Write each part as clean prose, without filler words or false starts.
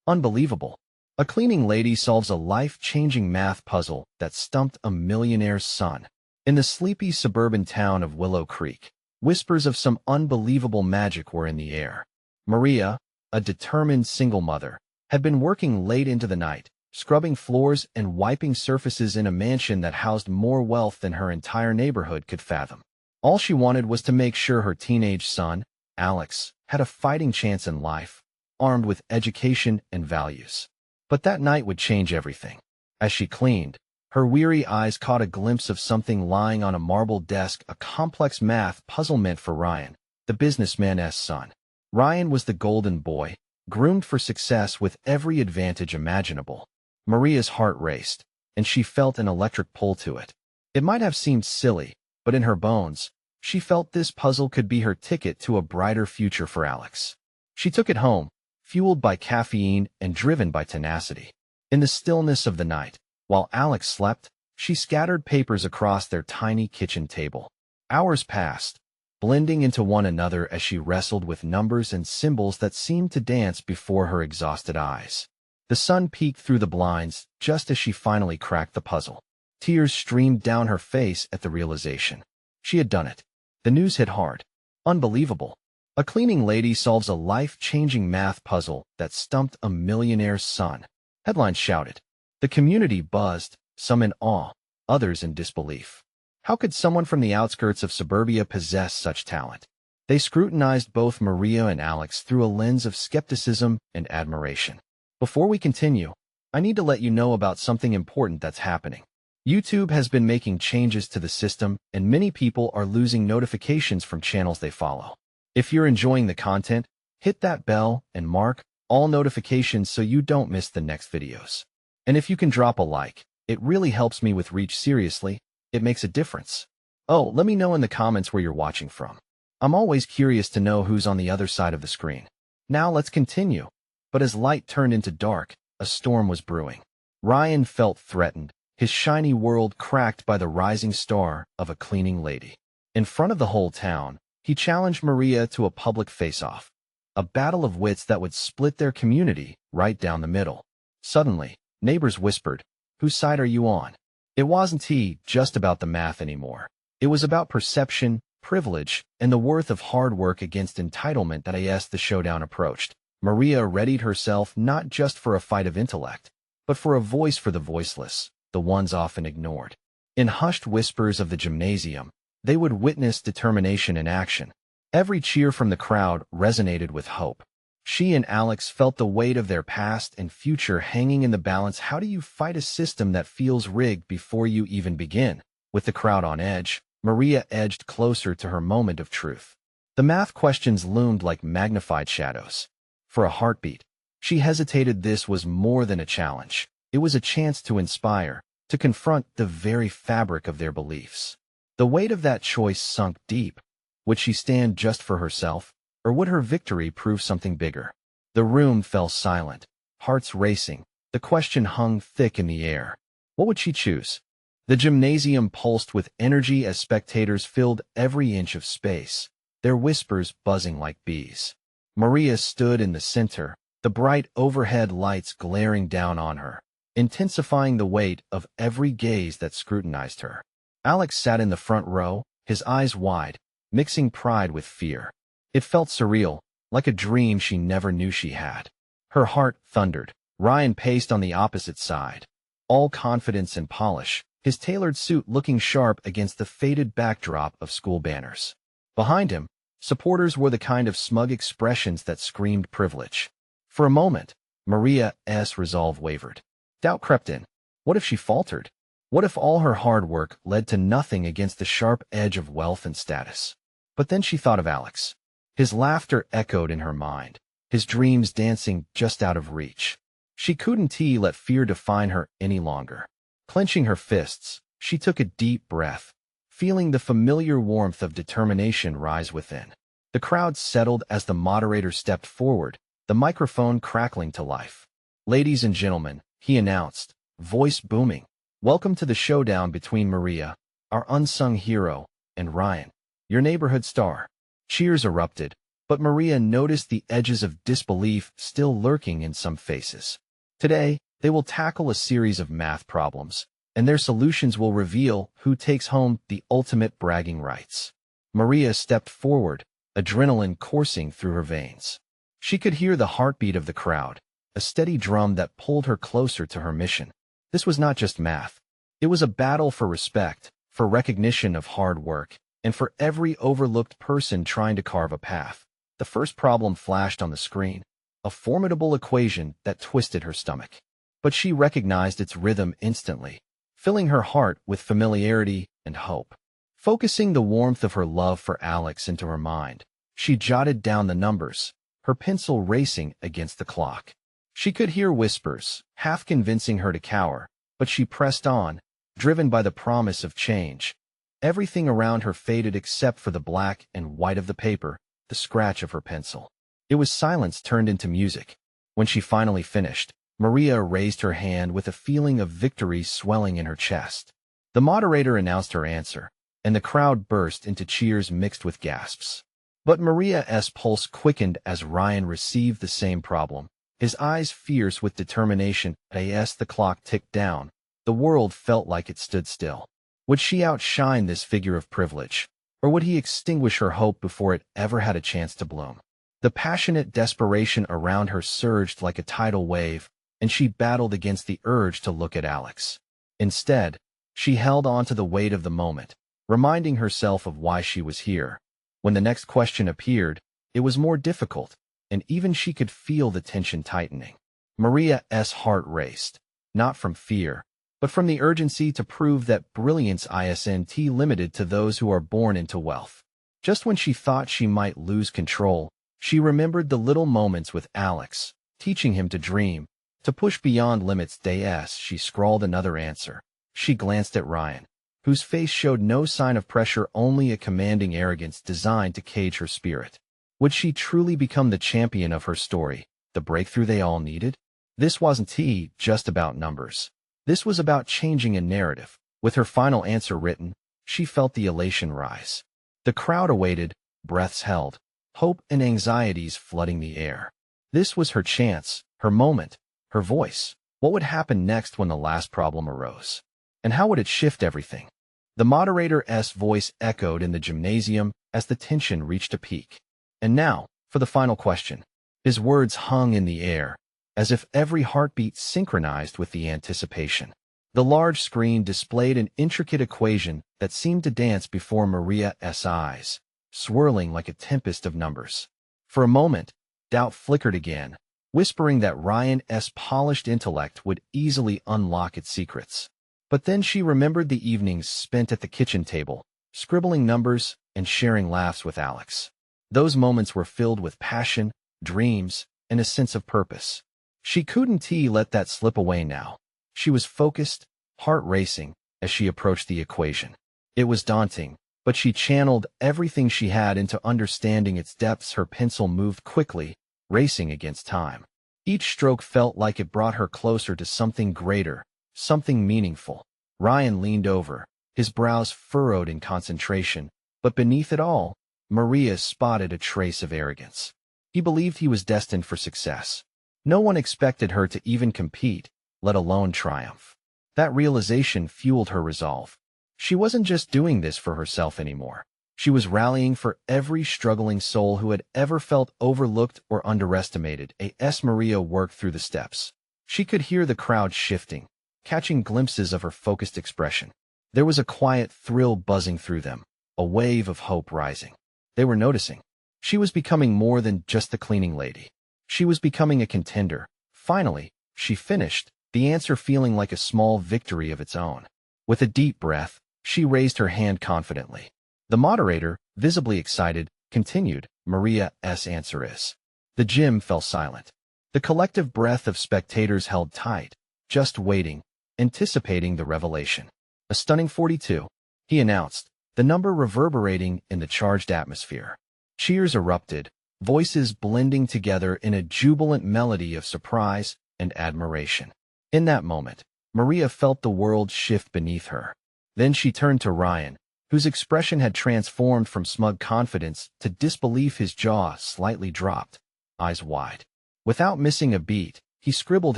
Unbelievable. A cleaning lady solves a life-changing math puzzle that stumped a millionaire's son. In the sleepy suburban town of Willow Creek, whispers of some unbelievable magic were in the air. Maria, a determined single mother, had been working late into the night, scrubbing floors and wiping surfaces in a mansion that housed more wealth than her entire neighborhood could fathom. All she wanted was to make sure her teenage son, Alex, had a fighting chance in life, armed with education and values. But that night would change everything. As she cleaned, her weary eyes caught a glimpse of something lying on a marble desk, a complex math puzzle meant for Ryan, the businessman's son. Ryan was the golden boy, groomed for success with every advantage imaginable. Maria's heart raced, and she felt an electric pull to it. It might have seemed silly, but in her bones, she felt this puzzle could be her ticket to a brighter future for Alex. She took it home, fueled by caffeine and driven by tenacity. In the stillness of the night, while Alex slept, she scattered papers across their tiny kitchen table. Hours passed, blending into one another as she wrestled with numbers and symbols that seemed to dance before her exhausted eyes. The sun peeked through the blinds just as she finally cracked the puzzle. Tears streamed down her face at the realization. She had done it. The news hit hard. Unbelievable. A cleaning lady solves a life-changing math puzzle that stumped a millionaire's son. Headlines shouted. The community buzzed, some in awe, others in disbelief. How could someone from the outskirts of suburbia possess such talent? They scrutinized both Maria and Alex through a lens of skepticism and admiration. Before we continue, I need to let you know about something important that's happening. YouTube has been making changes to the system, and many people are losing notifications from channels they follow. If you're enjoying the content, hit that bell and mark all notifications so you don't miss the next videos. And if you can drop a like, it really helps me with reach. Seriously, it makes a difference. Oh, let me know in the comments where you're watching from. I'm always curious to know who's on the other side of the screen. Now let's continue. But as light turned into dark, a storm was brewing. Ryan felt threatened, his shiny world cracked by the rising star of a cleaning lady. In front of the whole town, he challenged Maria to a public face-off, a battle of wits that would split their community right down the middle. Suddenly, neighbors whispered, "Whose side are you on?" It wasn't just about the math anymore. It was about perception, privilege, and the worth of hard work against entitlement. That as the showdown approached, Maria readied herself not just for a fight of intellect, but for a voice for the voiceless, the ones often ignored. In hushed whispers of the gymnasium, they would witness determination in action. Every cheer from the crowd resonated with hope. She and Alex felt the weight of their past and future hanging in the balance. How do you fight a system that feels rigged before you even begin? With the crowd on edge, Maria edged closer to her moment of truth. The math questions loomed like magnified shadows. For a heartbeat, she hesitated. This was more than a challenge. It was a chance to inspire, to confront the very fabric of their beliefs. The weight of that choice sunk deep. Would she stand just for herself, or would her victory prove something bigger? The room fell silent, hearts racing. The question hung thick in the air. What would she choose? The gymnasium pulsed with energy as spectators filled every inch of space, their whispers buzzing like bees. Maria stood in the center, the bright overhead lights glaring down on her, intensifying the weight of every gaze that scrutinized her. Alex sat in the front row, his eyes wide, mixing pride with fear. It felt surreal, like a dream she never knew she had. Her heart thundered. Ryan paced on the opposite side, all confidence and polish, his tailored suit looking sharp against the faded backdrop of school banners. Behind him, supporters wore the kind of smug expressions that screamed privilege. For a moment, Maria's resolve wavered. Doubt crept in. What if she faltered? What if all her hard work led to nothing against the sharp edge of wealth and status? But then she thought of Alex. His laughter echoed in her mind, his dreams dancing just out of reach. She couldn't let fear define her any longer. Clenching her fists, she took a deep breath, feeling the familiar warmth of determination rise within. The crowd settled as the moderator stepped forward, the microphone crackling to life. "Ladies and gentlemen," he announced, voice booming, "welcome to the showdown between Maria, our unsung hero, and Ryan, your neighborhood star." Cheers erupted, But Maria noticed the edges of disbelief still lurking in some faces. Today, they will tackle a series of math problems, and their solutions will reveal who takes home the ultimate bragging rights. Maria stepped forward, adrenaline coursing through her veins. She could hear the heartbeat of the crowd, a steady drum that pulled her closer to her mission. This was not just math. It was a battle for respect, for recognition of hard work, and for every overlooked person trying to carve a path. The first problem flashed on the screen, a formidable equation that twisted her stomach. But she recognized its rhythm instantly, filling her heart with familiarity and hope. Focusing the warmth of her love for Alex into her mind, she jotted down the numbers, her pencil racing against the clock. She could hear whispers, half convincing her to cower, but she pressed on, driven by the promise of change. Everything around her faded except for the black and white of the paper, the scratch of her pencil. It was silence turned into music. When she finally finished, Maria raised her hand with a feeling of victory swelling in her chest. The moderator announced her answer, and the crowd burst into cheers mixed with gasps. But Maria's pulse quickened as Ryan received the same problem, his eyes fierce with determination. As the clock ticked down, the world felt like it stood still. Would she outshine this figure of privilege, or would he extinguish her hope before it ever had a chance to bloom? The passionate desperation around her surged like a tidal wave, and she battled against the urge to look at Alex. Instead, she held on to the weight of the moment, reminding herself of why she was here. When the next question appeared, it was more difficult, and even she could feel the tension tightening. Maria's heart raced, not from fear, but from the urgency to prove that brilliance isn't limited to those who are born into wealth. Just when she thought she might lose control, she remembered the little moments with Alex, teaching him to dream, to push beyond limits. As she scrawled another answer, she glanced at Ryan, whose face showed no sign of pressure, only a commanding arrogance designed to cage her spirit. Would she truly become the champion of her story, the breakthrough they all needed? This wasn't just about numbers. This was about changing a narrative. With her final answer written, she felt the elation rise. The crowd awaited, breaths held, hope and anxieties flooding the air. This was her chance, her moment, her voice. What would happen next when the last problem arose? And how would it shift everything? The moderator's voice echoed in the gymnasium as the tension reached a peak. And now, for the final question. His words hung in the air, as if every heartbeat synchronized with the anticipation. The large screen displayed an intricate equation that seemed to dance before Maria's eyes, swirling like a tempest of numbers. For a moment, doubt flickered again, whispering that Ryan's polished intellect would easily unlock its secrets. But then she remembered the evenings spent at the kitchen table, scribbling numbers and sharing laughs with Alex. Those moments were filled with passion, dreams, and a sense of purpose. She couldn't let that slip away now. She was focused, heart racing, as she approached the equation. It was daunting, but she channeled everything she had into understanding its depths. Her pencil moved quickly, racing against time. Each stroke felt like it brought her closer to something greater, something meaningful. Ryan leaned over, his brows furrowed in concentration, but beneath it all, Maria spotted a trace of arrogance. He believed he was destined for success. No one expected her to even compete, let alone triumph. That realization fueled her resolve. She wasn't just doing this for herself anymore. She was rallying for every struggling soul who had ever felt overlooked or underestimated. As Maria worked through the steps, she could hear the crowd shifting, catching glimpses of her focused expression. There was a quiet thrill buzzing through them, a wave of hope rising. They were noticing. She was becoming more than just the cleaning lady. She was becoming a contender. Finally, she finished, the answer feeling like a small victory of its own. With a deep breath, she raised her hand confidently. The moderator, visibly excited, continued, Maria's answer is. The gym fell silent. The collective breath of spectators held tight, just waiting, anticipating the revelation. A stunning 42, he announced, the number reverberating in the charged atmosphere. Cheers erupted, voices blending together in a jubilant melody of surprise and admiration. In that moment, Maria felt the world shift beneath her. Then she turned to Ryan, whose expression had transformed from smug confidence to disbelief. His jaw slightly dropped, eyes wide. Without missing a beat, he scribbled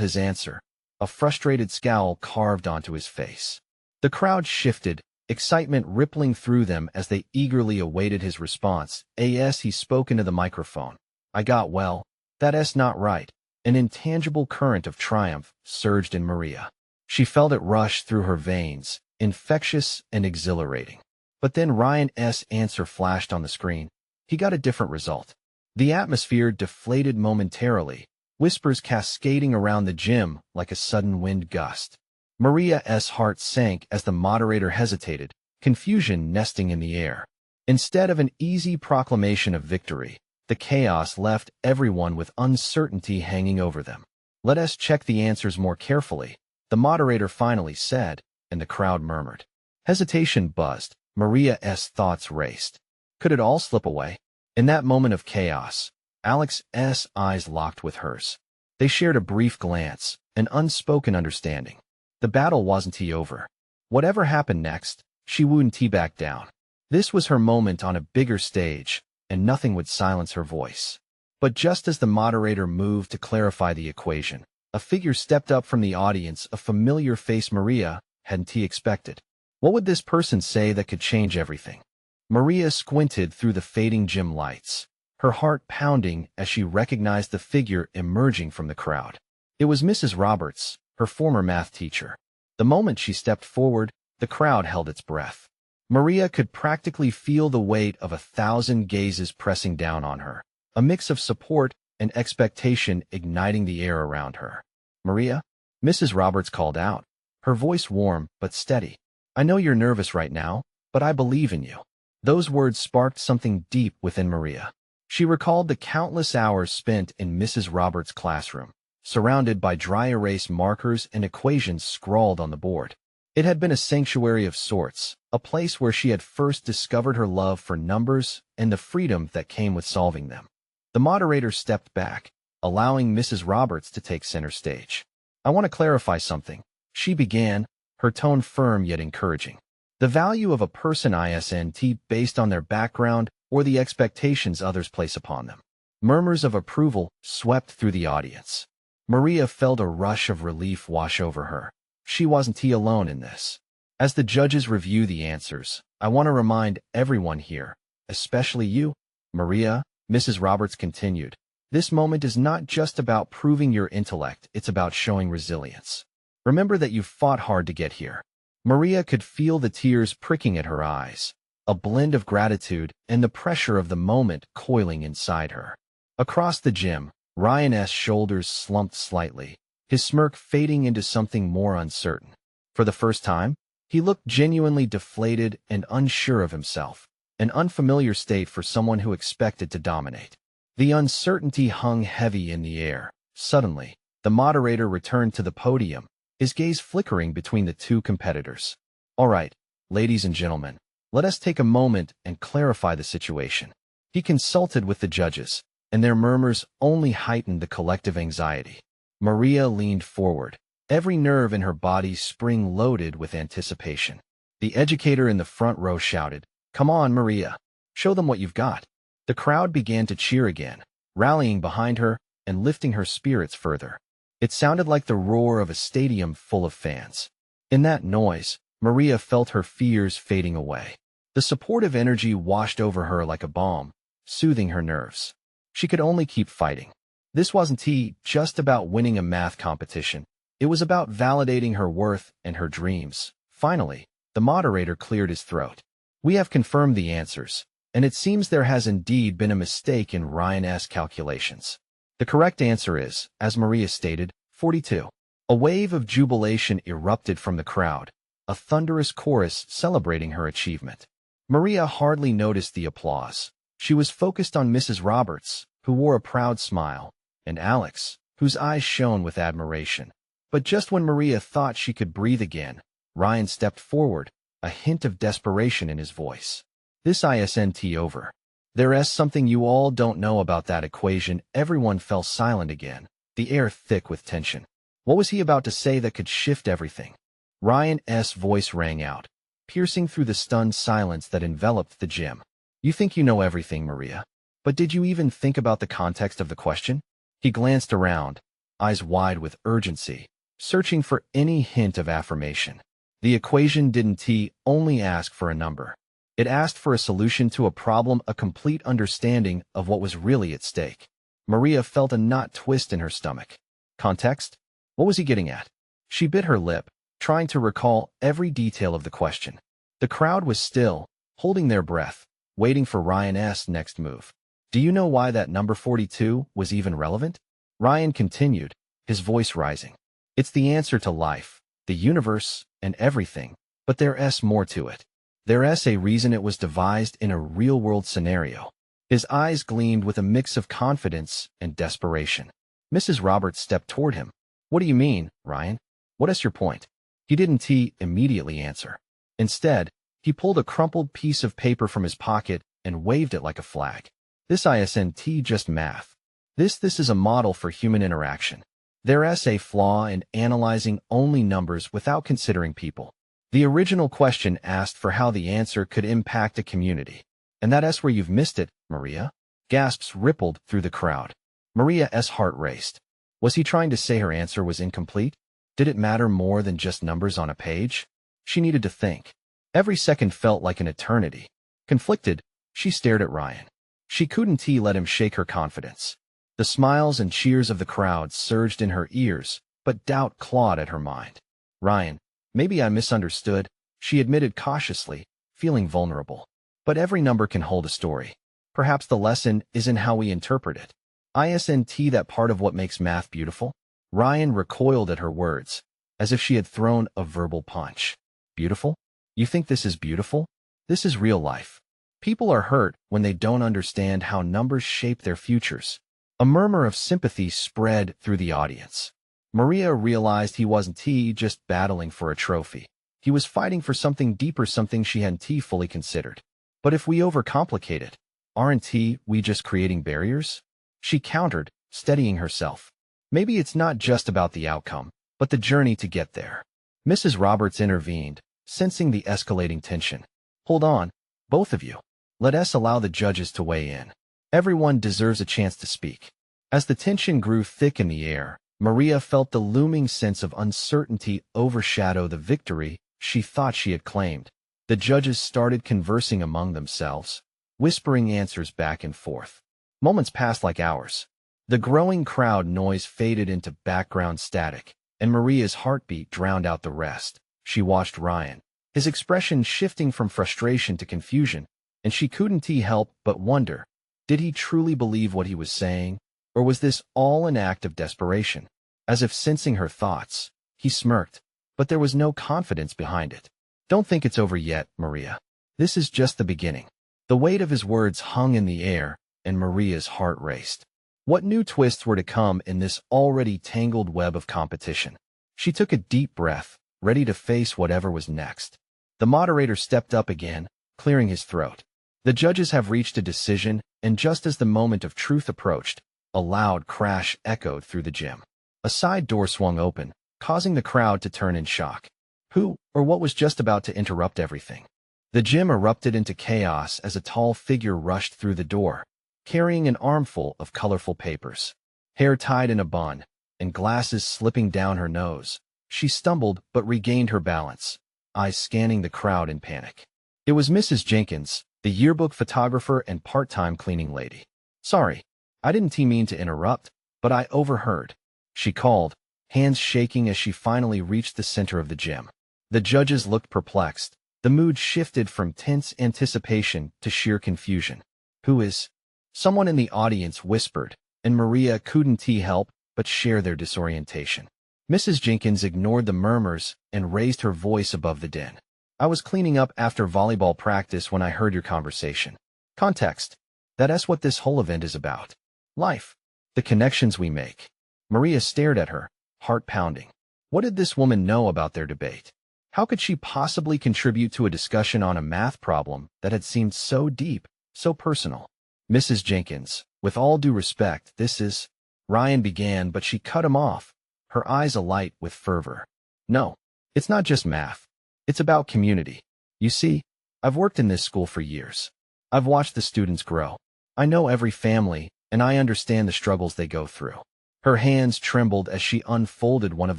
his answer, a frustrated scowl carved onto his face. The crowd shifted, excitement rippling through them as they eagerly awaited his response. He spoke into the microphone. I got well. That's not right. An intangible current of triumph surged in Maria. She felt it rush through her veins, infectious and exhilarating. But then Ryan's answer flashed on the screen. He got a different result. The atmosphere deflated momentarily, whispers cascading around the gym like a sudden wind gust. Maria's heart sank as the moderator hesitated, confusion nesting in the air. Instead of an easy proclamation of victory, the chaos left everyone with uncertainty hanging over them. Let us check the answers more carefully, the moderator finally said, and the crowd murmured. Hesitation buzzed. Maria's thoughts raced. Could it all slip away? In that moment of chaos, Alex's eyes locked with hers. They shared a brief glance, an unspoken understanding. The battle wasn't over. Whatever happened next, she wouldn't back down. This was her moment on a bigger stage, and nothing would silence her voice. But just as the moderator moved to clarify the equation, a figure stepped up from the audience, a familiar face Maria hadn't expected. What would this person say that could change everything? Maria squinted through the fading gym lights, her heart pounding as she recognized the figure emerging from the crowd. It was Mrs. Roberts, her former math teacher. The moment she stepped forward, the crowd held its breath. Maria could practically feel the weight of 1,000 gazes pressing down on her, a mix of support and expectation igniting the air around her. Maria? Mrs. Roberts called out, her voice warm but steady. I know you're nervous right now, but I believe in you. Those words sparked something deep within Maria. She recalled the countless hours spent in Mrs. Roberts' classroom, surrounded by dry erase markers and equations scrawled on the board. It had been a sanctuary of sorts, a place where she had first discovered her love for numbers and the freedom that came with solving them. The moderator stepped back, allowing Mrs. Roberts to take center stage. I want to clarify something, she began, her tone firm yet encouraging. The value of a person isn't based on their background or the expectations others place upon them. Murmurs of approval swept through the audience. Maria felt a rush of relief wash over her. She wasn't alone in this. As the judges review the answers, I want to remind everyone here, especially you, Maria, Mrs. Roberts continued. This moment is not just about proving your intellect, it's about showing resilience. Remember that you've fought hard to get here. Maria could feel the tears pricking at her eyes, a blend of gratitude and the pressure of the moment coiling inside her. Across the gym, Ryan's shoulders slumped slightly, his smirk fading into something more uncertain. For the first time, he looked genuinely deflated and unsure of himself, an unfamiliar state for someone who expected to dominate. The uncertainty hung heavy in the air. Suddenly, the moderator returned to the podium, his gaze flickering between the two competitors. All right, ladies and gentlemen, let us take a moment and clarify the situation. He consulted with the judges, and their murmurs only heightened the collective anxiety. Maria leaned forward, every nerve in her body spring-loaded with anticipation. The educator in the front row shouted, "Come on, Maria. Show them what you've got." The crowd began to cheer again, rallying behind her and lifting her spirits further. It sounded like the roar of a stadium full of fans. In that noise, Maria felt her fears fading away. The supportive energy washed over her like a balm, soothing her nerves. She could only keep fighting. This wasn't just about winning a math competition. It was about validating her worth and her dreams. Finally, the moderator cleared his throat. We have confirmed the answers, and it seems there has indeed been a mistake in Ryan's calculations. The correct answer is, as Maria stated, 42. A wave of jubilation erupted from the crowd, a thunderous chorus celebrating her achievement. Maria hardly noticed the applause. She was focused on Mrs. Roberts, who wore a proud smile, and Alex, whose eyes shone with admiration. But just when Maria thought she could breathe again, Ryan stepped forward, a hint of desperation in his voice. This isn't over. There's something you all don't know about that equation. Everyone fell silent again, the air thick with tension. What was he about to say that could shift everything? Ryan's voice rang out. piercing through the stunned silence that enveloped the gym. You think you know everything, Maria. But did you even think about the context of the question? He glanced around, eyes wide with urgency, searching for any hint of affirmation. The equation didn't only ask for a number. It asked for a solution to a problem, a complete understanding of what was really at stake. Maria felt a knot twist in her stomach. Context? What was he getting at? She bit her lip, trying to recall every detail of the question. The crowd was still, holding their breath, waiting for Ryan's next move. Do you know why that number 42 was even relevant? Ryan continued, his voice rising. It's the answer to life, the universe, and everything, but there's more to it. There's a reason it was devised in a real-world scenario. His eyes gleamed with a mix of confidence and desperation. Mrs. Roberts stepped toward him. What do you mean, Ryan? What is your point? He didn't immediately answer. Instead, he pulled a crumpled piece of paper from his pocket and waved it like a flag. This isn't just math. This is a model for human interaction. There's a flaw in analyzing only numbers without considering people. The original question asked for how the answer could impact a community. And that's where you've missed it, Maria. Gasps rippled through the crowd. Maria's heart raced. Was he trying to say her answer was incomplete? Did it matter more than just numbers on a page? She needed to think. Every second felt like an eternity. Conflicted, she stared at Ryan. She couldn't let him shake her confidence. The smiles and cheers of the crowd surged in her ears, but doubt clawed at her mind. Ryan, maybe I misunderstood, she admitted cautiously, feeling vulnerable. But every number can hold a story. Perhaps the lesson is in how we interpret it. Isn't that part of what makes math beautiful? Ryan recoiled at her words, as if she had thrown a verbal punch. Beautiful? You think this is beautiful? This is real life. People are hurt when they don't understand how numbers shape their futures. A murmur of sympathy spread through the audience. Maria realized he wasn't just battling for a trophy. He was fighting for something deeper, something she hadn't fully considered. But if we overcomplicate it, aren't we just creating barriers? She countered, steadying herself. Maybe it's not just about the outcome, but the journey to get there. Mrs. Roberts intervened, sensing the escalating tension. Hold on, both of you. Let us allow the judges to weigh in. Everyone deserves a chance to speak. As the tension grew thick in the air, Maria felt the looming sense of uncertainty overshadow the victory she thought she had claimed. The judges started conversing among themselves, whispering answers back and forth. Moments passed like hours. The growing crowd noise faded into background static, and Maria's heartbeat drowned out the rest. She watched Ryan, his expression shifting from frustration to confusion, and she couldn't help but wonder, did he truly believe what he was saying, or was this all an act of desperation? As if sensing her thoughts, he smirked, but there was no confidence behind it. Don't think it's over yet, Maria. This is just the beginning. The weight of his words hung in the air, and Maria's heart raced. What new twists were to come in this already tangled web of competition? She took a deep breath, ready to face whatever was next. The moderator stepped up again, clearing his throat. The judges have reached a decision, and just as the moment of truth approached, a loud crash echoed through the gym. A side door swung open, causing the crowd to turn in shock. Who or what was just about to interrupt everything? The gym erupted into chaos as a tall figure rushed through the door, carrying an armful of colorful papers. Hair tied in a bun, and glasses slipping down her nose, she stumbled but regained her balance, eyes scanning the crowd in panic. It was Mrs. Jenkins, the yearbook photographer and part-time cleaning lady. Sorry, I didn't mean to interrupt, but I overheard, she called, hands shaking as she finally reached the center of the gym. The judges looked perplexed. The mood shifted from tense anticipation to sheer confusion. Who is? Someone in the audience whispered, and Maria couldn't help but share their disorientation. Mrs. Jenkins ignored the murmurs and raised her voice above the din. I was cleaning up after volleyball practice when I heard your conversation. Context. That's what this whole event is about. Life. The connections we make. Maria stared at her, heart pounding. What did this woman know about their debate? How could she possibly contribute to a discussion on a math problem that had seemed so deep, so personal? Mrs. Jenkins, with all due respect, this is... Ryan began, but she cut him off, her eyes alight with fervor. No, it's not just math. It's about community. You see, I've worked in this school for years. I've watched the students grow. I know every family, and I understand the struggles they go through. Her hands trembled as she unfolded one of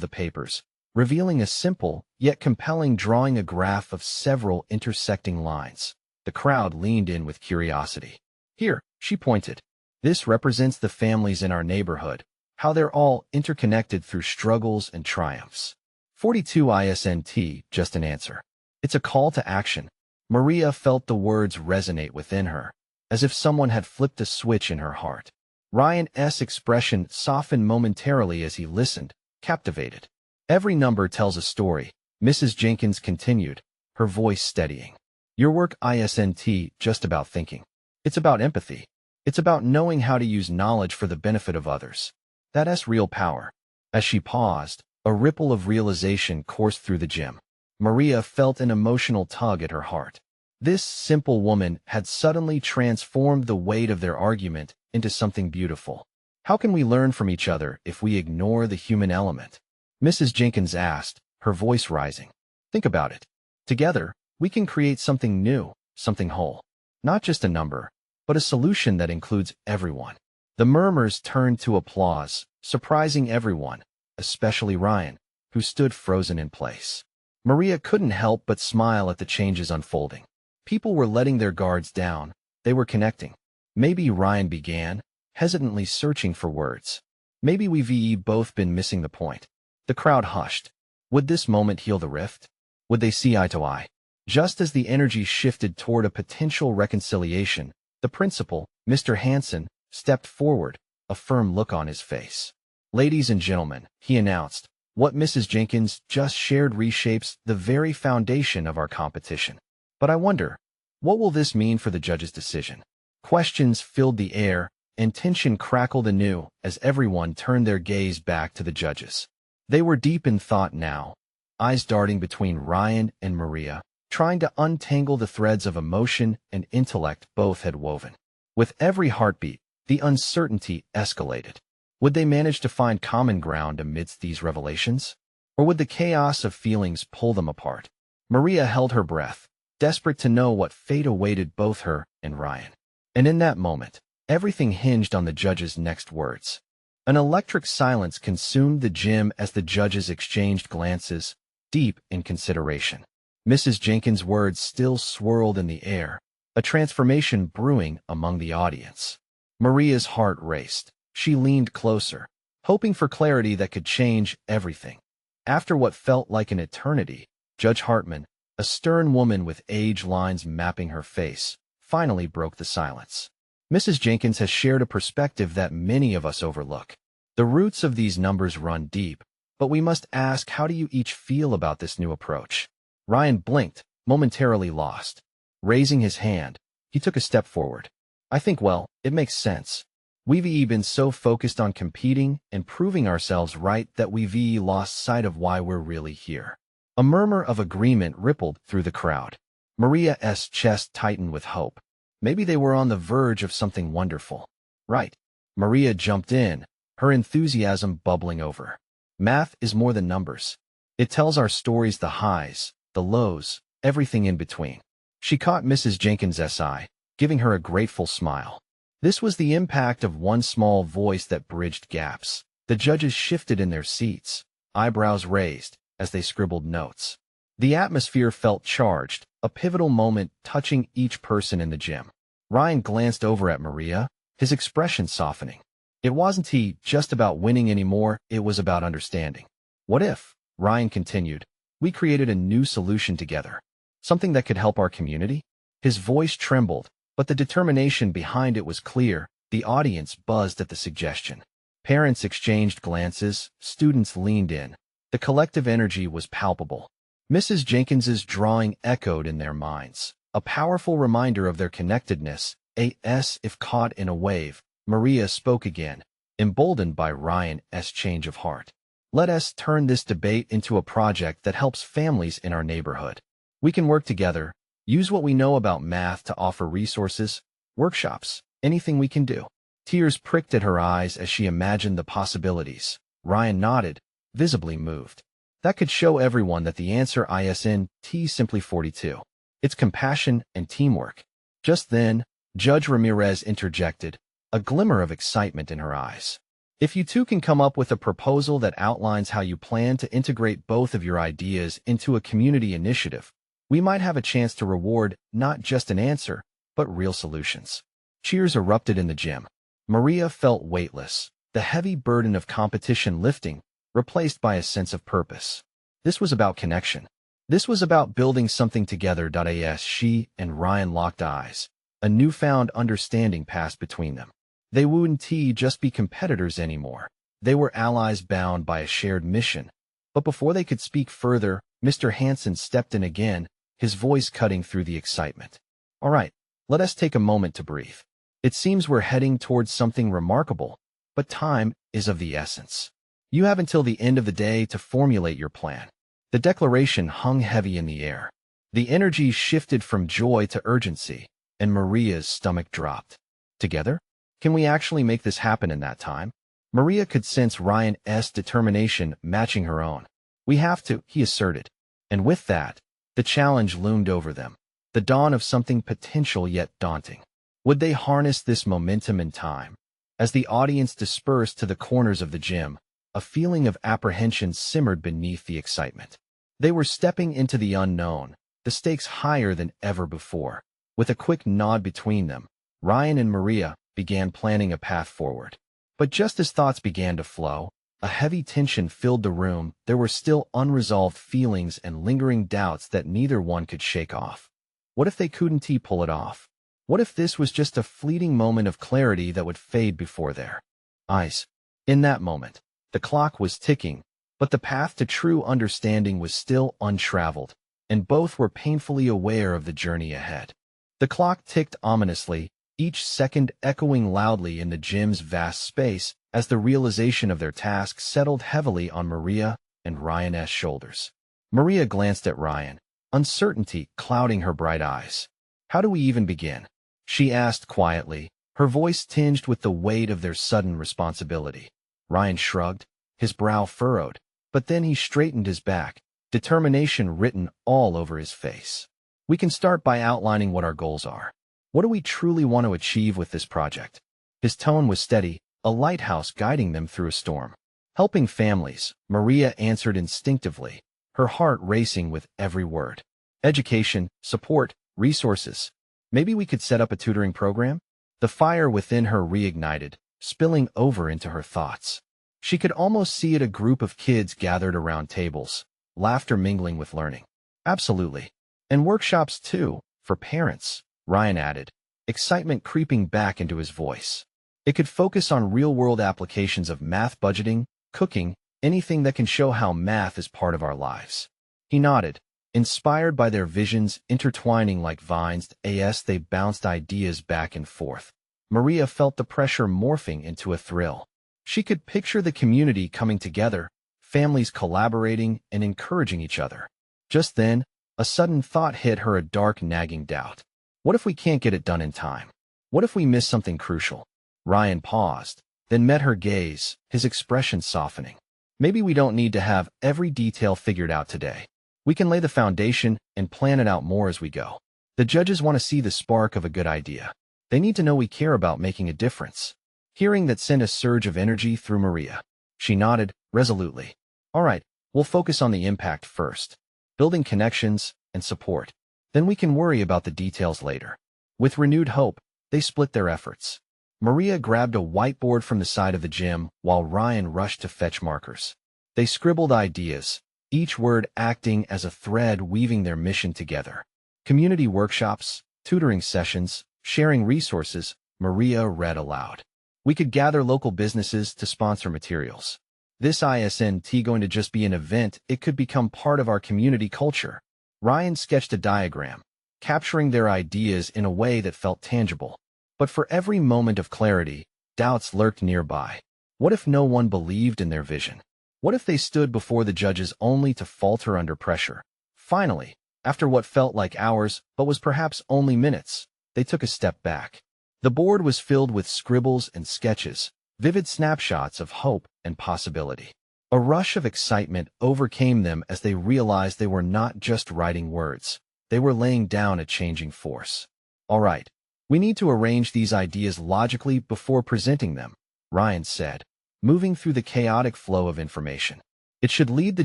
the papers, revealing a simple, yet compelling drawing, a graph of several intersecting lines. The crowd leaned in with curiosity. Here, she pointed. This represents the families in our neighborhood, how they're all interconnected through struggles and triumphs. 42 isn't just an answer. It's a call to action. Maria felt the words resonate within her, as if someone had flipped a switch in her heart. Ryan's expression softened momentarily as he listened, captivated. Every number tells a story, Mrs. Jenkins continued, her voice steadying. Your work isn't just about thinking. It's about empathy. It's about knowing how to use knowledge for the benefit of others. That's real power. As she paused, a ripple of realization coursed through the gym. Maria felt an emotional tug at her heart. This simple woman had suddenly transformed the weight of their argument into something beautiful. How can we learn from each other if we ignore the human element? Mrs. Jenkins asked, her voice rising. Think about it. Together, we can create something new, something whole. Not just a number, but a solution that includes everyone. The murmurs turned to applause, surprising everyone, especially Ryan, who stood frozen in place. Maria couldn't help but smile at the changes unfolding. People were letting their guards down. They were connecting. Maybe, Ryan began, hesitantly searching for words. Maybe we've both been missing the point. The crowd hushed. Would this moment heal the rift? Would they see eye to eye? Just as the energy shifted toward a potential reconciliation, the principal, Mr. Hanson, stepped forward, a firm look on his face. Ladies and gentlemen, he announced, what Mrs. Jenkins just shared reshapes the very foundation of our competition. But I wonder, what will this mean for the judge's decision? Questions filled the air, and tension crackled anew as everyone turned their gaze back to the judges. They were deep in thought now, eyes darting between Ryan and Maria, trying to untangle the threads of emotion and intellect both had woven. With every heartbeat, the uncertainty escalated. Would they manage to find common ground amidst these revelations? Or would the chaos of feelings pull them apart? Maria held her breath, desperate to know what fate awaited both her and Ryan. And in that moment, everything hinged on the judge's next words. An electric silence consumed the gym as the judges exchanged glances, deep in consideration. Mrs. Jenkins' words still swirled in the air, a transformation brewing among the audience. Maria's heart raced. She leaned closer, hoping for clarity that could change everything. After what felt like an eternity, Judge Hartman, a stern woman with age lines mapping her face, finally broke the silence. Mrs. Jenkins has shared a perspective that many of us overlook. The roots of these numbers run deep, but we must ask, how do you each feel about this new approach? Ryan blinked, momentarily lost. Raising his hand, he took a step forward. I think, well, it makes sense. We've been so focused on competing and proving ourselves right that we've lost sight of why we're really here. A murmur of agreement rippled through the crowd. Maria's chest tightened with hope. Maybe they were on the verge of something wonderful. Right. Maria jumped in, her enthusiasm bubbling over. Math is more than numbers. It tells our stories, the highs, the lows, everything in between. She caught Mrs. Jenkins' eye, giving her a grateful smile. This was the impact of one small voice that bridged gaps. The judges shifted in their seats, eyebrows raised, as they scribbled notes. The atmosphere felt charged, a pivotal moment touching each person in the gym. Ryan glanced over at Maria, his expression softening. It wasn't just about winning anymore, it was about understanding. What if, Ryan continued, we created a new solution together? Something that could help our community? His voice trembled, but the determination behind it was clear. The audience buzzed at the suggestion. Parents exchanged glances, students leaned in. The collective energy was palpable. Mrs. Jenkins's drawing echoed in their minds, a powerful reminder of their connectedness. If caught in a wave, Maria spoke again, emboldened by Ryan's change of heart. Let us turn this debate into a project that helps families in our neighborhood. We can work together, use what we know about math to offer resources, workshops, anything we can do. Tears pricked at her eyes as she imagined the possibilities. Ryan nodded, visibly moved. That could show everyone that the answer isn't simply 42. It's compassion and teamwork. Just then, Judge Ramirez interjected, a glimmer of excitement in her eyes. If you two can come up with a proposal that outlines how you plan to integrate both of your ideas into a community initiative, we might have a chance to reward not just an answer, but real solutions. Cheers erupted in the gym. Maria felt weightless, the heavy burden of competition lifting, replaced by a sense of purpose. This was about connection. This was about building something together. As she and Ryan locked eyes, a newfound understanding passed between them. They wouldn't just be competitors anymore. They were allies bound by a shared mission. But before they could speak further, Mr. Hansen stepped in again, his voice cutting through the excitement. All right, let us take a moment to breathe. It seems we're heading towards something remarkable, but time is of the essence. You have until the end of the day to formulate your plan. The declaration hung heavy in the air. The energy shifted from joy to urgency, and Maria's stomach dropped. Together? Can we actually make this happen in that time? Maria could sense Ryan's determination matching her own. We have to, he asserted. And with that, the challenge loomed over them, the dawn of something potential yet daunting. Would they harness this momentum in time? As the audience dispersed to the corners of the gym, a feeling of apprehension simmered beneath the excitement. They were stepping into the unknown, the stakes higher than ever before. With a quick nod between them, Ryan and Maria began planning a path forward. But just as thoughts began to flow, a heavy tension filled the room. There were still unresolved feelings and lingering doubts that neither one could shake off. What if they couldn't pull it off? What if this was just a fleeting moment of clarity that would fade before their eyes? In that moment, the clock was ticking, but the path to true understanding was still untraveled, and both were painfully aware of the journey ahead. The clock ticked ominously, each second echoing loudly in the gym's vast space as the realization of their task settled heavily on Maria and Ryan's shoulders. Maria glanced at Ryan, uncertainty clouding her bright eyes. How do we even begin? She asked quietly, her voice tinged with the weight of their sudden responsibility. Ryan shrugged, his brow furrowed, but then he straightened his back, determination written all over his face. We can start by outlining what our goals are. What do we truly want to achieve with this project? His tone was steady, a lighthouse guiding them through a storm. Helping families, Maria answered instinctively, her heart racing with every word. Education, support, resources. Maybe we could set up a tutoring program? The fire within her reignited, spilling over into her thoughts. She could almost see it, a group of kids gathered around tables, laughter mingling with learning. Absolutely. And workshops too, for parents, Ryan added, excitement creeping back into his voice. It could focus on real-world applications of math, budgeting, cooking, anything that can show how math is part of our lives. He nodded, inspired by their visions intertwining like vines. As they bounced ideas back and forth, Maria felt the pressure morphing into a thrill. She could picture the community coming together, families collaborating and encouraging each other. Just then, a sudden thought hit her, a dark, nagging doubt. What if we can't get it done in time? What if we miss something crucial? Ryan paused, then met her gaze, his expression softening. Maybe we don't need to have every detail figured out today. We can lay the foundation and plan it out more as we go. The judges want to see the spark of a good idea. They need to know we care about making a difference. Hearing that sent a surge of energy through Maria. She nodded, resolutely. All right, we'll focus on the impact first. Building connections and support. Then we can worry about the details later. With renewed hope, they split their efforts. Maria grabbed a whiteboard from the side of the gym while Ryan rushed to fetch markers. They scribbled ideas, each word acting as a thread weaving their mission together. Community workshops, tutoring sessions, sharing resources, Maria read aloud. We could gather local businesses to sponsor materials. This isn't going to just be an event, it could become part of our community culture. Ryan sketched a diagram, capturing their ideas in a way that felt tangible. But for every moment of clarity, doubts lurked nearby. What if no one believed in their vision? What if they stood before the judges only to falter under pressure? Finally, after what felt like hours but was perhaps only minutes, they took a step back. The board was filled with scribbles and sketches, vivid snapshots of hope and possibility. A rush of excitement overcame them as they realized they were not just writing words. they were laying down a changing force. All right, we need to arrange these ideas logically before presenting them, Ryan said, moving through the chaotic flow of information. It should lead the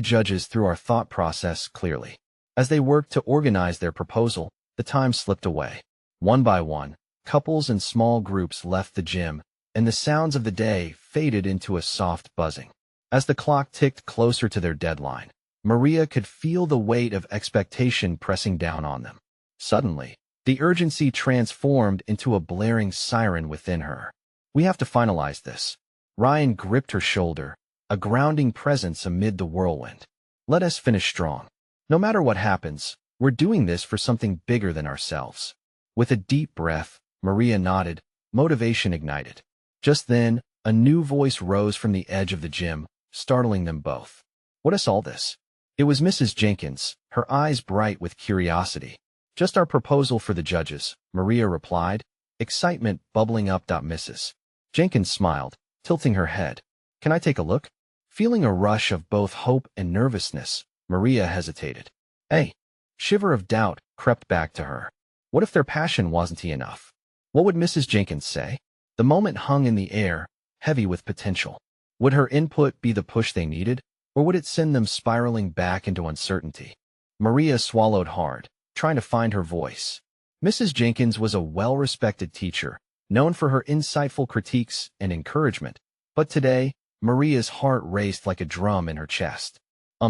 judges through our thought process clearly. As they worked to organize their proposal, the time slipped away. One by one, couples and small groups left the gym, and the sounds of the day faded into a soft buzzing. As the clock ticked closer to their deadline, Maria could feel the weight of expectation pressing down on them. Suddenly, the urgency transformed into a blaring siren within her. We have to finalize this. Ryan gripped her shoulder, a grounding presence amid the whirlwind. Let us finish strong. No matter what happens, we're doing this for something bigger than ourselves. With a deep breath, Maria nodded, motivation ignited. Just then, a new voice rose from the edge of the gym, startling them both. What is all this? It was Mrs. Jenkins, her eyes bright with curiosity. Just our proposal for the judges, Maria replied, excitement bubbling up. Mrs. Jenkins smiled, tilting her head. Can I take a look? Feeling a rush of both hope and nervousness, Maria hesitated. A shiver of doubt crept back to her. What if their passion wasn't enough? What would Mrs. Jenkins say? The moment hung in the air, heavy with potential. Would her input be the push they needed, or would it send them spiraling back into uncertainty? Maria swallowed hard, trying to find her voice. Mrs. Jenkins was a well-respected teacher, known for her insightful critiques and encouragement. But today, Maria's heart raced like a drum in her chest.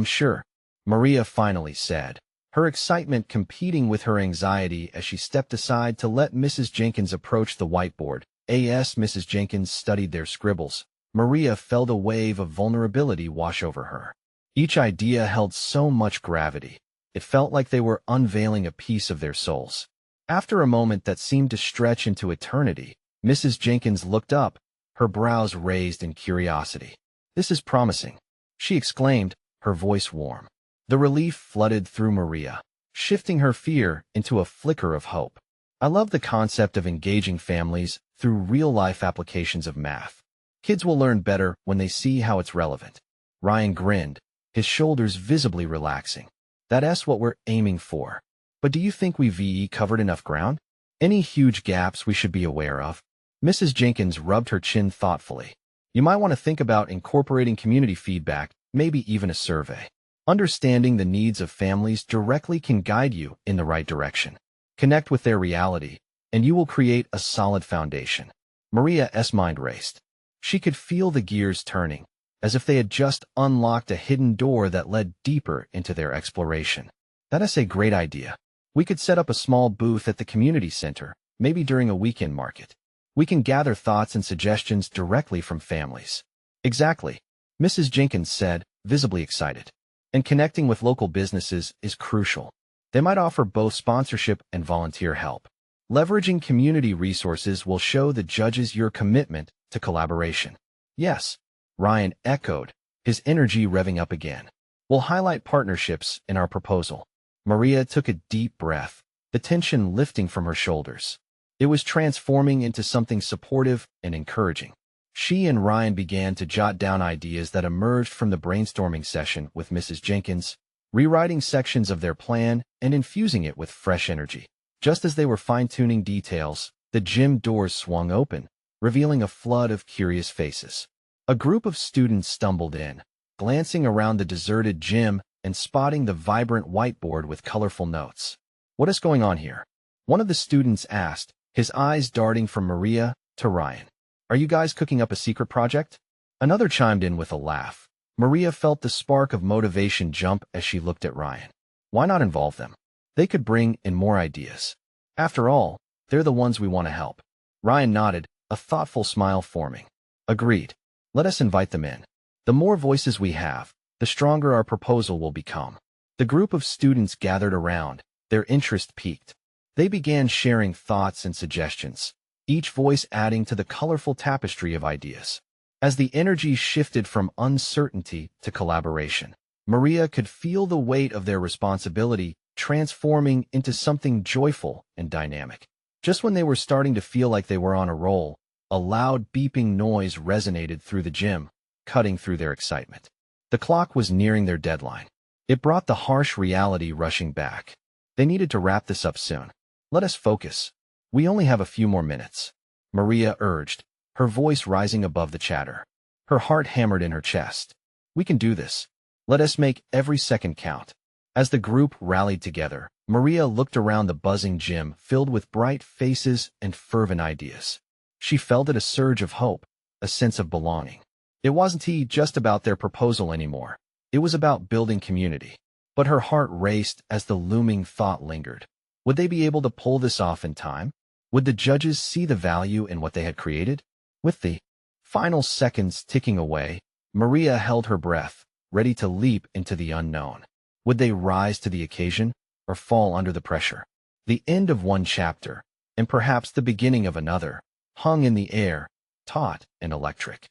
Sure, Maria finally said, her excitement competing with her anxiety as she stepped aside to let Mrs. Jenkins approach the whiteboard. As Mrs. Jenkins studied their scribbles, Maria felt a wave of vulnerability wash over her. Each idea held so much gravity. It felt like they were unveiling a piece of their souls. After a moment that seemed to stretch into eternity, Mrs. Jenkins looked up, her brows raised in curiosity. This is promising, she exclaimed, her voice warm. The relief flooded through Maria, shifting her fear into a flicker of hope. I love the concept of engaging families through real-life applications of math. Kids will learn better when they see how it's relevant. Ryan grinned, his shoulders visibly relaxing. That's what we're aiming for. But do you think we've covered enough ground? Any huge gaps we should be aware of? Mrs. Jenkins rubbed her chin thoughtfully. You might want to think about incorporating community feedback, maybe even a survey. Understanding the needs of families directly can guide you in the right direction. Connect with their reality, and you will create a solid foundation. Maria's mind raced. She could feel the gears turning, as if they had just unlocked a hidden door that led deeper into their exploration. That's a great idea. We could set up a small booth at the community center, maybe during a weekend market. We can gather thoughts and suggestions directly from families. Exactly, Mrs. Jenkins said, visibly excited. And connecting with local businesses is crucial. They might offer both sponsorship and volunteer help. Leveraging community resources will show the judges your commitment to collaboration. Yes, Ryan echoed, his energy revving up again. We'll highlight partnerships in our proposal. Maria took a deep breath, the tension lifting from her shoulders. It was transforming into something supportive and encouraging. She and Ryan began to jot down ideas that emerged from the brainstorming session with Mrs. Jenkins, rewriting sections of their plan and infusing it with fresh energy. Just as they were fine-tuning details, the gym doors swung open, revealing a flood of curious faces. A group of students stumbled in, glancing around the deserted gym and spotting the vibrant whiteboard with colorful notes. What is going on here? One of the students asked, his eyes darting from Maria to Ryan. Are you guys cooking up a secret project? Another chimed in with a laugh. Maria felt the spark of motivation jump as she looked at Ryan. Why not involve them? They could bring in more ideas. After all, they're the ones we want to help. Ryan nodded, a thoughtful smile forming. Agreed. Let us invite them in. The more voices we have, the stronger our proposal will become. The group of students gathered around, their interest piqued. They began sharing thoughts and suggestions, each voice adding to the colorful tapestry of ideas. As the energy shifted from uncertainty to collaboration, Maria could feel the weight of their responsibility transforming into something joyful and dynamic. Just when they were starting to feel like they were on a roll, a loud beeping noise resonated through the gym, cutting through their excitement. The clock was nearing their deadline. It brought the harsh reality rushing back. They needed to wrap this up soon. Let us focus. We only have a few more minutes, Maria urged, her voice rising above the chatter. Her heart hammered in her chest. We can do this. Let us make every second count. As the group rallied together, Maria looked around the buzzing gym filled with bright faces and fervent ideas. She felt a surge of hope, a sense of belonging. It wasn't just about their proposal anymore. It was about building community. But her heart raced as the looming thought lingered. Would they be able to pull this off in time? Would the judges see the value in what they had created? With the final seconds ticking away, Maria held her breath, ready to leap into the unknown. Would they rise to the occasion or fall under the pressure? The end of one chapter, and perhaps the beginning of another, hung in the air, taut and electric.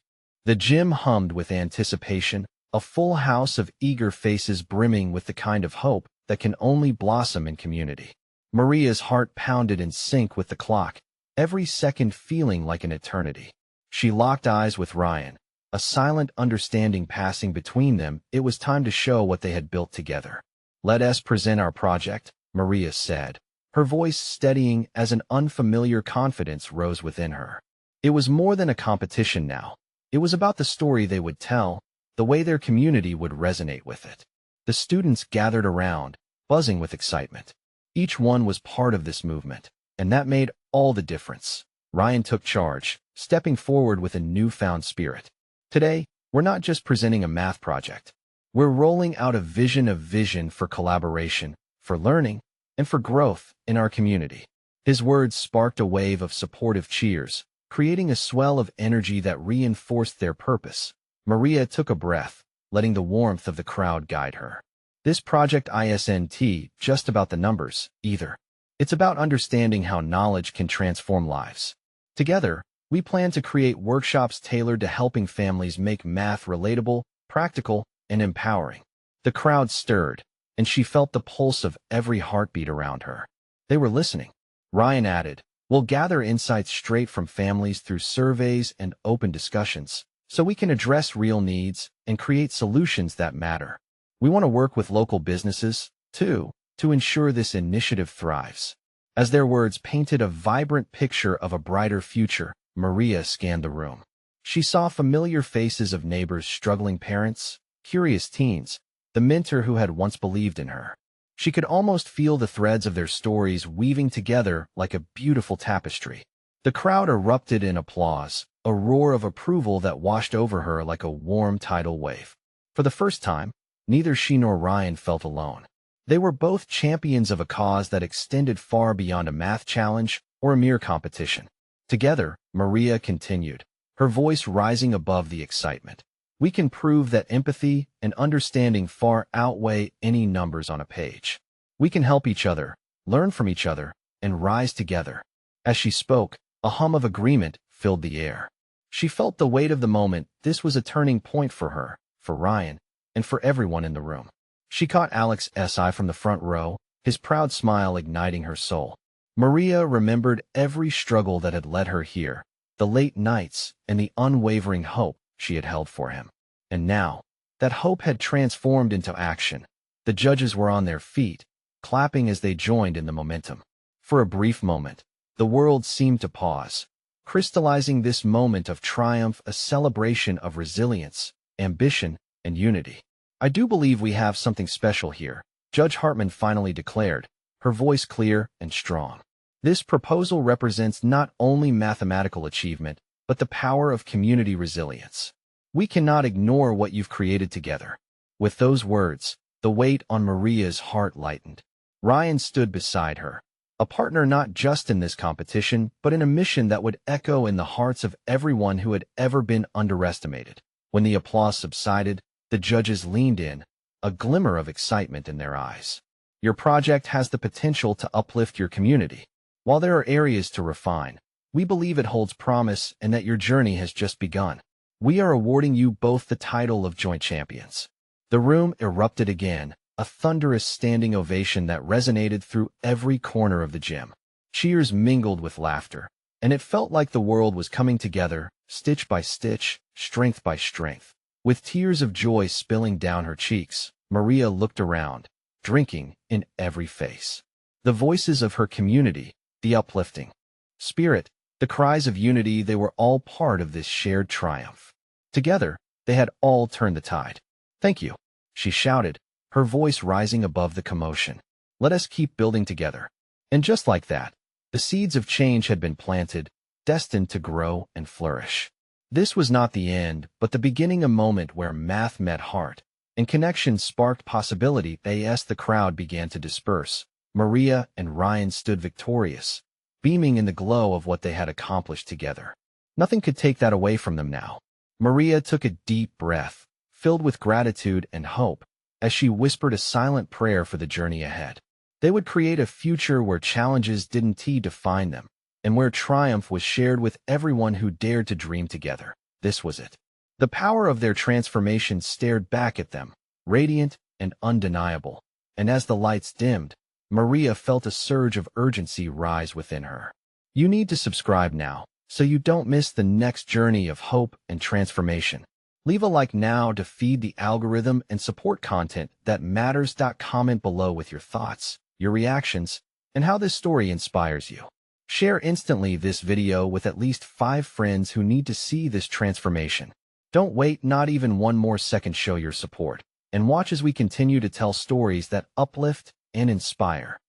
The gym hummed with anticipation, a full house of eager faces brimming with the kind of hope that can only blossom in community. Maria's heart pounded in sync with the clock, every second feeling like an eternity. She locked eyes with Ryan, a silent understanding passing between them. It was time to show what they had built together. Let us present our project, Maria said, her voice steadying as an unfamiliar confidence rose within her. It was more than a competition now. It was about the story they would tell, the way their community would resonate with it. The students gathered around, buzzing with excitement. Each one was part of this movement, and that made all the difference. Ryan took charge, stepping forward with a newfound spirit. Today, we're not just presenting a math project. We're rolling out a vision for collaboration, for learning, and for growth in our community. His words sparked a wave of supportive cheers, creating a swell of energy that reinforced their purpose. Maria took a breath, letting the warmth of the crowd guide her. This project isn't just about the numbers, either. It's about understanding how knowledge can transform lives. Together, we plan to create workshops tailored to helping families make math relatable, practical, and empowering. The crowd stirred, and she felt the pulse of every heartbeat around her. They were listening. Ryan added, "We'll gather insights straight from families through surveys and open discussions, so we can address real needs and create solutions that matter. We want to work with local businesses, too, to ensure this initiative thrives." As their words painted a vibrant picture of a brighter future, Maria scanned the room. She saw familiar faces of neighbors, struggling parents, curious teens, the mentor who had once believed in her. She could almost feel the threads of their stories weaving together like a beautiful tapestry. The crowd erupted in applause, a roar of approval that washed over her like a warm tidal wave. For the first time, neither she nor Ryan felt alone. They were both champions of a cause that extended far beyond a math challenge or a mere competition. Together, Maria continued, her voice rising above the excitement. We can prove that empathy and understanding far outweigh any numbers on a page. We can help each other, learn from each other, and rise together. As she spoke, a hum of agreement filled the air. She felt the weight of the moment. This was a turning point for her, for Ryan, and for everyone in the room. She caught Alex's eye from the front row, his proud smile igniting her soul. Maria remembered every struggle that had led her here, the late nights and the unwavering hope she had held for him. And now, that hope had transformed into action. The judges were on their feet, clapping as they joined in the momentum. For a brief moment, the world seemed to pause, crystallizing this moment of triumph, a celebration of resilience, ambition, and unity. "I do believe we have something special here," Judge Hartman finally declared, her voice clear and strong. "This proposal represents not only mathematical achievement, but the power of community resilience. We cannot ignore what you've created together." With those words, the weight on Maria's heart lightened. Ryan stood beside her, a partner not just in this competition, but in a mission that would echo in the hearts of everyone who had ever been underestimated. When the applause subsided, the judges leaned in, a glimmer of excitement in their eyes. "Your project has the potential to uplift your community. While there are areas to refine, we believe it holds promise and that your journey has just begun. We are awarding you both the title of joint champions." The room erupted again, a thunderous standing ovation that resonated through every corner of the gym. Cheers mingled with laughter, and it felt like the world was coming together, stitch by stitch, strength by strength. With tears of joy spilling down her cheeks, Maria looked around, drinking in every face. The voices of her community, the uplifting spirit, the cries of unity, they were all part of this shared triumph. Together, they had all turned the tide. "Thank you," she shouted, her voice rising above the commotion. "Let us keep building together." And just like that, the seeds of change had been planted, destined to grow and flourish. This was not the end, but the beginning, a moment where math met heart, and connection sparked possibility. As the crowd began to disperse, Maria and Ryan stood victorious, beaming in the glow of what they had accomplished together. Nothing could take that away from them now. Maria took a deep breath, filled with gratitude and hope, as she whispered a silent prayer for the journey ahead. They would create a future where challenges didn't define them, and where triumph was shared with everyone who dared to dream together. This was it. The power of their transformation stared back at them, radiant and undeniable. And as the lights dimmed, Maria felt a surge of urgency rise within her. You need to subscribe now, so you don't miss the next journey of hope and transformation. Leave a like now to feed the algorithm and support content that matters. Comment below with your thoughts, your reactions, and how this story inspires you. Share instantly this video with at least 5 friends who need to see this transformation. Don't wait not even one more second. Show your support, and watch as we continue to tell stories that uplift and inspire.